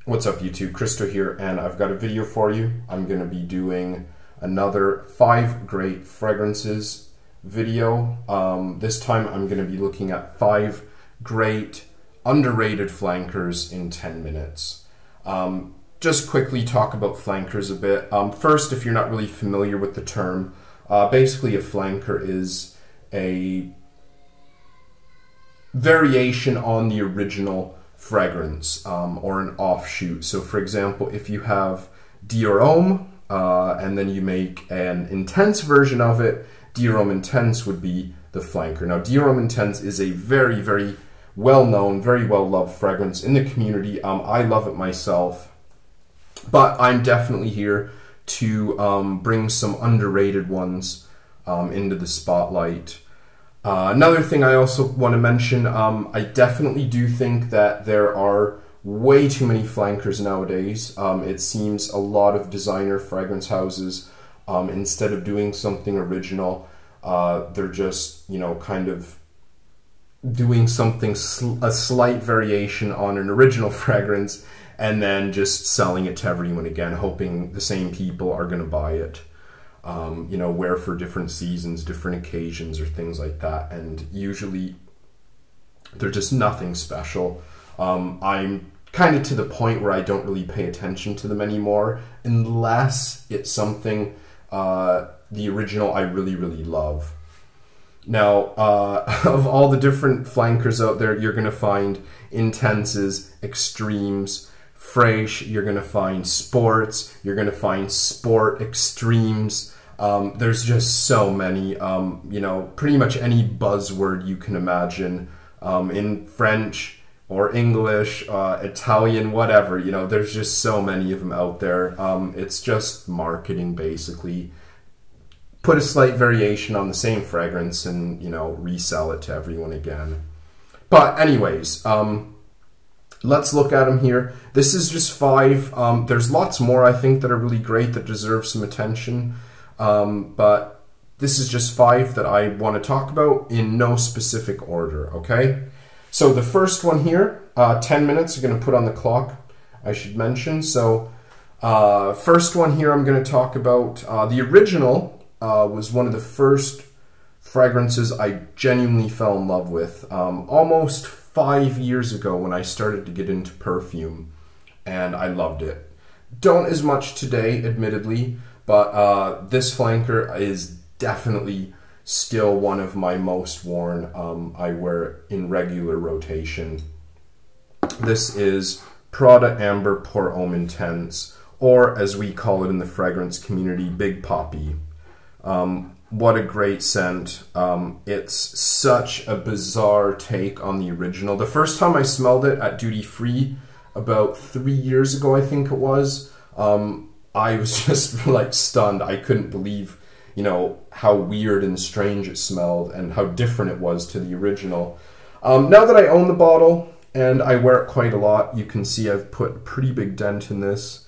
What's up YouTube, Kristo here, and I've got a video for you. I'm going to be doing another 5 great fragrances video. This time I'm going to be looking at 5 great underrated flankers in 10 minutes. Just quickly talk about flankers a bit. First, if you're not really familiar with the term, basically a flanker is a variation on the original fragrance or an offshoot. So for example, if you have Dior Homme and then you make an intense version of it, Dior Homme Intense would be the flanker. Now Dior Homme Intense is a very, very well-known, very well-loved fragrance in the community. I love it myself, but I'm definitely here to bring some underrated ones into the spotlight. Another thing I also want to mention, I definitely do think that there are way too many flankers nowadays. It seems a lot of designer fragrance houses, instead of doing something original, they're just, you know, kind of doing something, a slight variation on an original fragrance, and then just selling it to everyone again, hoping the same people are going to buy it. You know, wear for different seasons, different occasions, or things like that, and usually they're just nothing special. I'm kind of to the point where I don't really pay attention to them anymore unless it's something the original I really, really love. Now, of all the different flankers out there, you're going to find intenses, extremes, fresh, you're going to find sports, you're going to find sport extremes. There's just so many, you know, pretty much any buzzword you can imagine, in French or English, Italian, whatever, you know, there's just so many of them out there. It's just marketing, basically. Put a slight variation on the same fragrance and, you know, resell it to everyone again. But anyways, let's look at them here. This is just 5. There's lots more, I think, that are really great that deserve some attention. But this is just 5 that I want to talk about in no specific order, okay? So the first one here, 10 minutes are going to put on the clock, I should mention. So first one here I'm going to talk about, the original was one of the first fragrances I genuinely fell in love with. Almost 5 years ago when I started to get into perfume, and I loved it. Don't as much today, admittedly, but this flanker is definitely still one of my most worn. I wear it in regular rotation. This is Prada Amber Pour Homme Intense, or as we call it in the fragrance community, Big Poppy. What a great scent. It's such a bizarre take on the original. The first time I smelled it at duty free about 3 years ago, I think it was, I was just like stunned. I couldn't believe, you know, how weird and strange it smelled and how different it was to the original. Now that I own the bottle and I wear it quite a lot, you can see I've put a pretty big dent in this.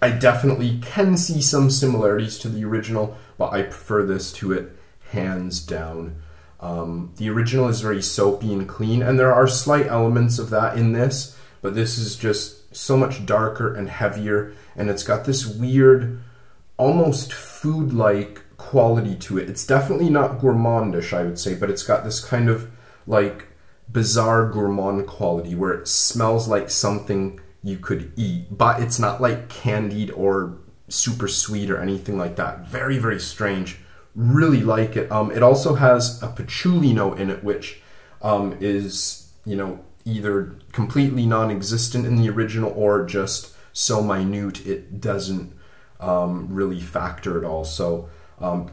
I definitely can see some similarities to the original, but I prefer this to it hands down. The original is very soapy and clean, and there are slight elements of that in this, but this is just so much darker and heavier, and it's got this weird, almost food-like quality to it. It's definitely not gourmandish, I would say, but it's got this kind of like bizarre gourmand quality where it smells like something you could eat, but it's not like candied or super sweet or anything like that. Very, very strange. Really like it. It also has a patchouli note in it, which is, you know, either completely non-existent in the original or just so minute it doesn't really factor at all. So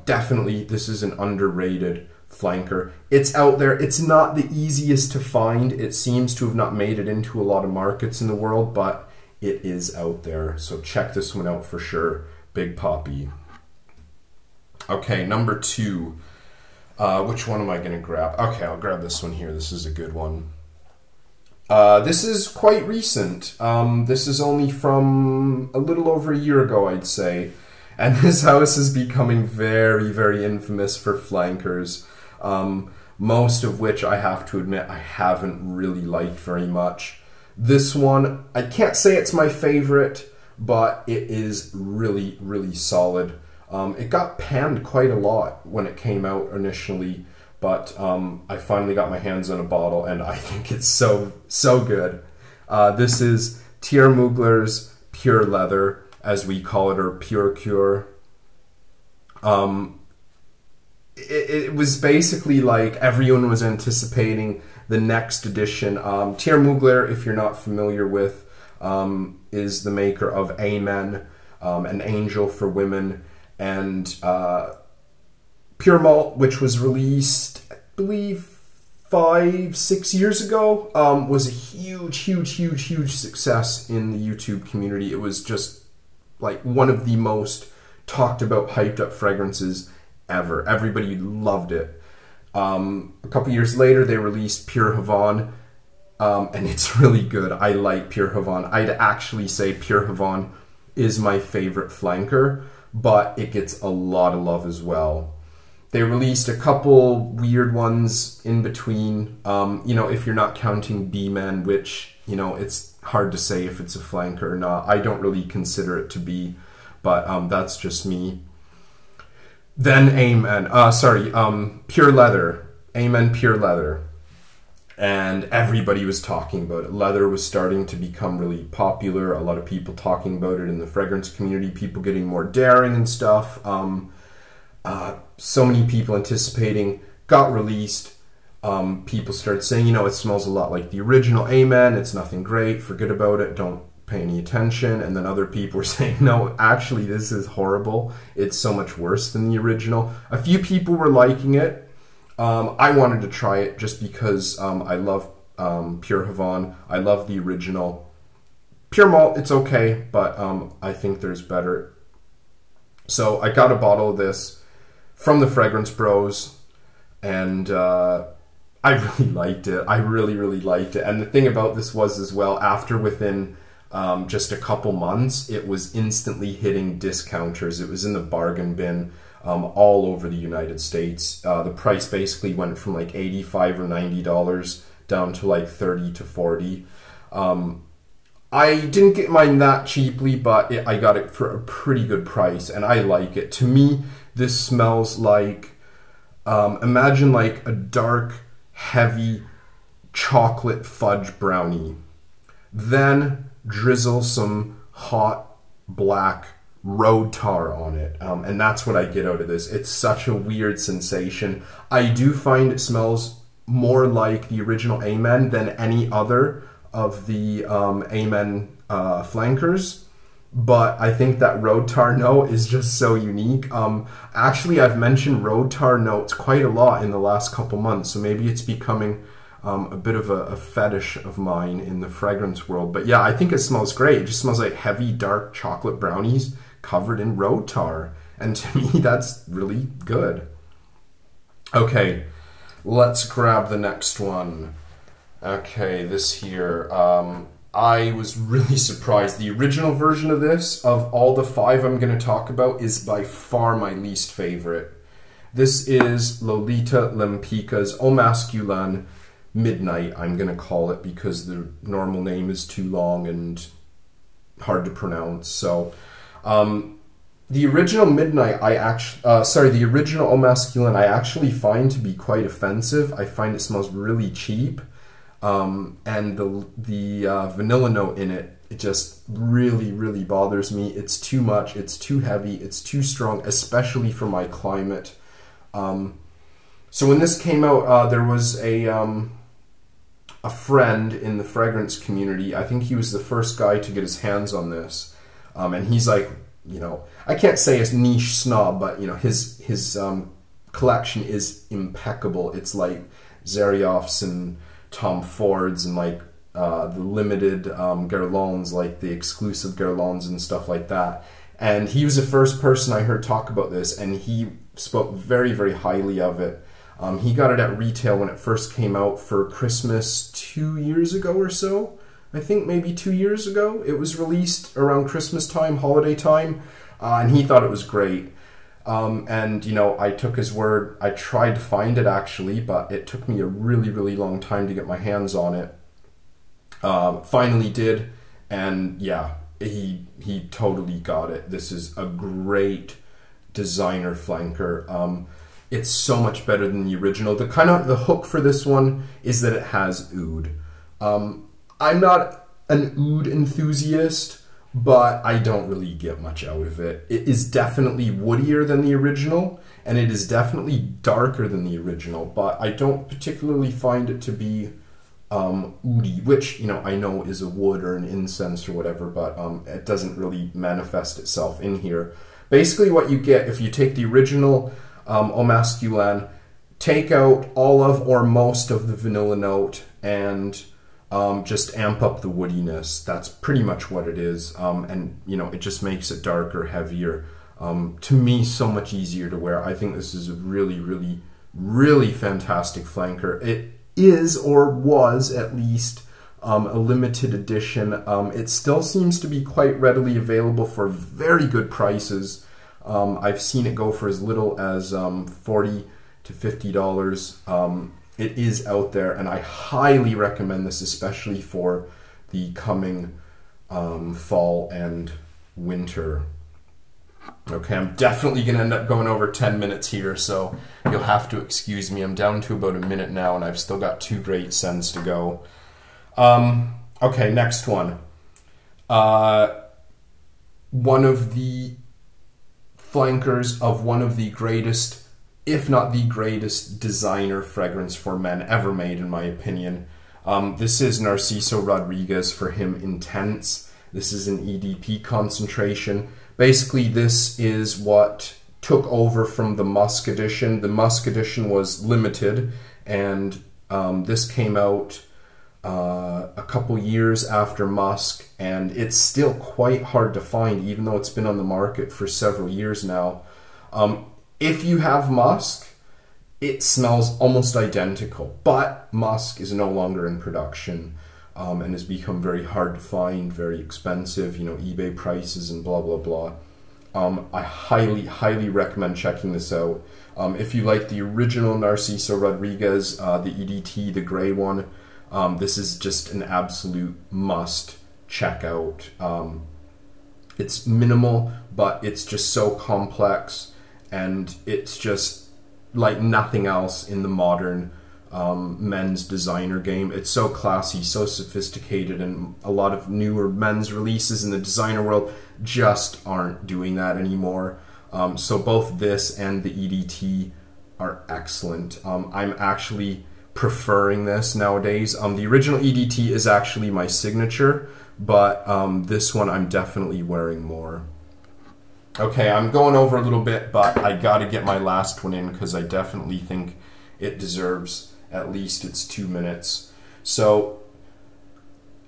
definitely this is an underrated flanker. It's out there. It's not the easiest to find. It seems to have not made it into a lot of markets in the world, but it is out there. So check this one out for sure. Big Poppy. Okay, number 2. Which one am I going to grab? Okay, I'll grab this one here. This is a good one. This is quite recent. This is only from a little over a year ago, I'd say. And this house is becoming very, very infamous for flankers. Most of which I have to admit I haven't really liked very much. This one, I can't say it's my favorite, but it is really, really solid. It got panned quite a lot when it came out initially, but I finally got my hands on a bottle, and I think it's so good. This is Thierry Mugler's Pure Leather, as we call it, or Pure Cure. It was basically like everyone was anticipating the next edition. Thierry Mugler, if you're not familiar with, is the maker of Amen, An Angel for Women, and Pure Malt, which was released, I believe, 5-6 years ago, was a huge success in the YouTube community. It was just like one of the most talked about, hyped up fragrances ever. Everybody loved it. A couple years later, they released Pure Havane, and it's really good. I like Pure Havane. I'd actually say Pure Havane is my favorite flanker, but it gets a lot of love as well. They released a couple weird ones in between, you know, if you're not counting B-Man, which, you know, it's hard to say if it's a flanker or not. I don't really consider it to be, but that's just me. Then Pure Leather. Amen Pure Leather. And everybody was talking about it. Leather was starting to become really popular. A lot of people talking about it in the fragrance community. People getting more daring and stuff. So many people anticipating. Got released. People started saying, you know, it smells a lot like the original Amen. It's nothing great. Forget about it. Don't pay any attention. And then other people were saying, no, actually this is horrible. It's so much worse than the original. A few people were liking it. I wanted to try it just because I love Pure Havane. I love the original. Pure Malt, it's okay, but I think there's better. So I got a bottle of this from the Fragrance Bros, and I really liked it. I really liked it. And the thing about this was as well, after within just a couple months, it was instantly hitting discounters. It was in the bargain bin all over the United States. The price basically went from like $85 or $90 down to like $30 to $40. I didn't get mine that cheaply, but I got it for a pretty good price, and I like it. To me, this smells like, imagine like a dark, heavy chocolate fudge brownie. Then drizzle some hot black road tar on it, and that's what I get out of this. It's such a weird sensation. I do find it smells more like the original Amen than any other of the Amen flankers, but I think that road tar note is just so unique. Actually, I've mentioned road tar notes quite a lot in the last couple months, so maybe it's becoming a bit of a fetish of mine in the fragrance world. But yeah, I think it smells great. It just smells like heavy, dark chocolate brownies covered in road tar. And to me, that's really good. Okay, let's grab the next one. Okay, this here. I was really surprised. The original version of this, of all the 5 I'm going to talk about, is by far my least favorite. This is Lolita Lempicka's Au Masculin Midnight, I'm going to call it, because the normal name is too long and hard to pronounce. So, the original Midnight, the original Au Masculin, I actually find to be quite offensive. I find it smells really cheap, and the vanilla note in it, it just really bothers me. It's too much, it's too heavy, it's too strong, especially for my climate. So when this came out, there was a friend in the fragrance community. I think he was the first guy to get his hands on this, and he's like, you know, I can't say a niche snob, but you know, his collection is impeccable. It's like Xerioff's and Tom Ford's and like the limited Guerlains, like the exclusive Guerlains and stuff like that. And he was the first person I heard talk about this, and he spoke very highly of it. He got it at retail when it first came out for Christmas 2 years ago or so. I think maybe 2 years ago. It was released around Christmas time, holiday time, and he thought it was great. And, you know, I took his word. I tried to find it actually, but it took me a really long time to get my hands on it. Finally did, and yeah, he totally got it. This is a great designer flanker. It's so much better than the original. The hook for this one is that it has oud. I'm not an oud enthusiast, but I don't really get much out of it. It is definitely woodier than the original, and it is definitely darker than the original, but I don't particularly find it to be oudy, which, you know, I know is a wood or an incense or whatever, but it doesn't really manifest itself in here. Basically what you get, if you take the original Au Masculin, take out all of or most of the vanilla note, and just amp up the woodiness. That's pretty much what it is. And, you know, it just makes it darker, heavier. To me, so much easier to wear. I think this is a really, really, really fantastic flanker. It is, or was at least, a limited edition. It still seems to be quite readily available for very good prices. I've seen it go for as little as $40 to $50. It is out there, and I highly recommend this, especially for the coming fall and winter. Okay, I'm definitely going to end up going over 10 minutes here, so you'll have to excuse me. I'm down to about a minute now, and I've still got 2 great scents to go. Okay, next one. One of the flankers of one of the greatest, if not the greatest, designer fragrance for men ever made, in my opinion. This is Narciso Rodriguez for him Intense. This is an EDP concentration. Basically, this is what took over from the Musk edition. The Musk edition was limited, and this came out a couple years after Musk, and it's still quite hard to find, even though it's been on the market for several years now. If you have Musk, it smells almost identical, but Musk is no longer in production, and has become very hard to find, very expensive, you know, eBay prices and blah, blah, blah. I highly, highly recommend checking this out. If you like the original Narciso Rodriguez, the EDT, the gray one, this is just an absolute must check out. It's minimal, but it's just so complex, and it's just like nothing else in the modern men's designer game. It's so classy, so sophisticated, and a lot of newer men's releases in the designer world just aren't doing that anymore. So both this and the EDT are excellent. I'm actually preferring this nowadays. The original EDT is actually my signature, but this one I'm definitely wearing more. Okay, I'm going over a little bit, but I gotta get my last one in because I definitely think it deserves at least its 2 minutes. So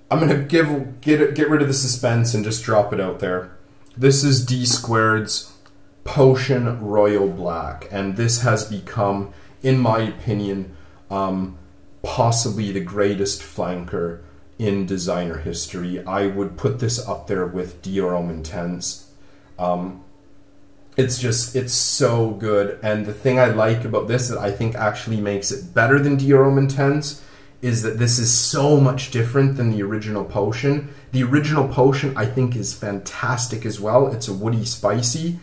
I'm gonna get rid of the suspense and just drop it out there. This is D Squared's Potion Royal Black, and this has become, in my opinion, possibly the greatest flanker in designer history. I would put this up there with Dior Homme Intense. It's so good, and the thing I like about this that I think actually makes it better than Dior Homme Intense is that this is so much different than the original Potion. The original Potion I think is fantastic as well. It's a woody spicy,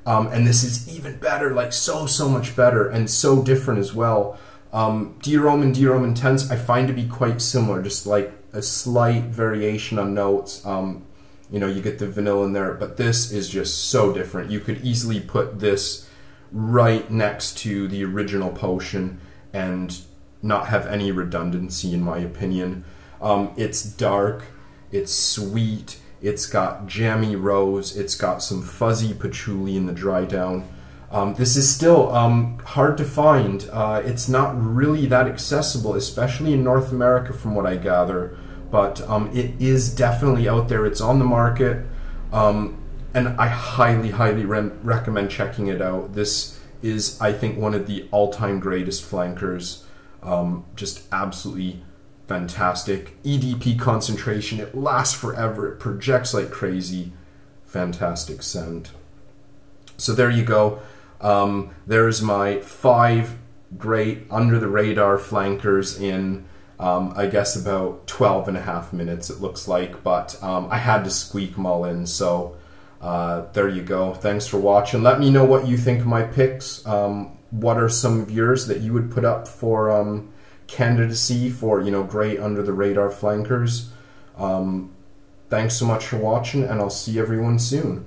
and this is even better, like so much better, and so different as well. Dior Homme and Dior Homme Intense I find to be quite similar, just like a slight variation on notes. You know, you get the vanilla in there, but this is just so different. You could easily put this right next to the original Potion and not have any redundancy, in my opinion. It's dark, it's sweet, it's got jammy rose, it's got some fuzzy patchouli in the dry down. This is still hard to find. It's not really that accessible, especially in North America from what I gather. But it is definitely out there. It's on the market, and I highly, highly recommend checking it out. This is, I think, one of the all-time greatest flankers. Just absolutely fantastic. EDP concentration, it lasts forever. It projects like crazy. Fantastic scent. So there you go. There's my 5 great under-the-radar flankers in I guess about 12 and a half minutes it looks like, but I had to squeak them all in, so there you go. Thanks for watching. Let me know what you think of my picks. What are some of yours that you would put up for candidacy for, you know, great under the radar flankers? Thanks so much for watching, and I'll see everyone soon.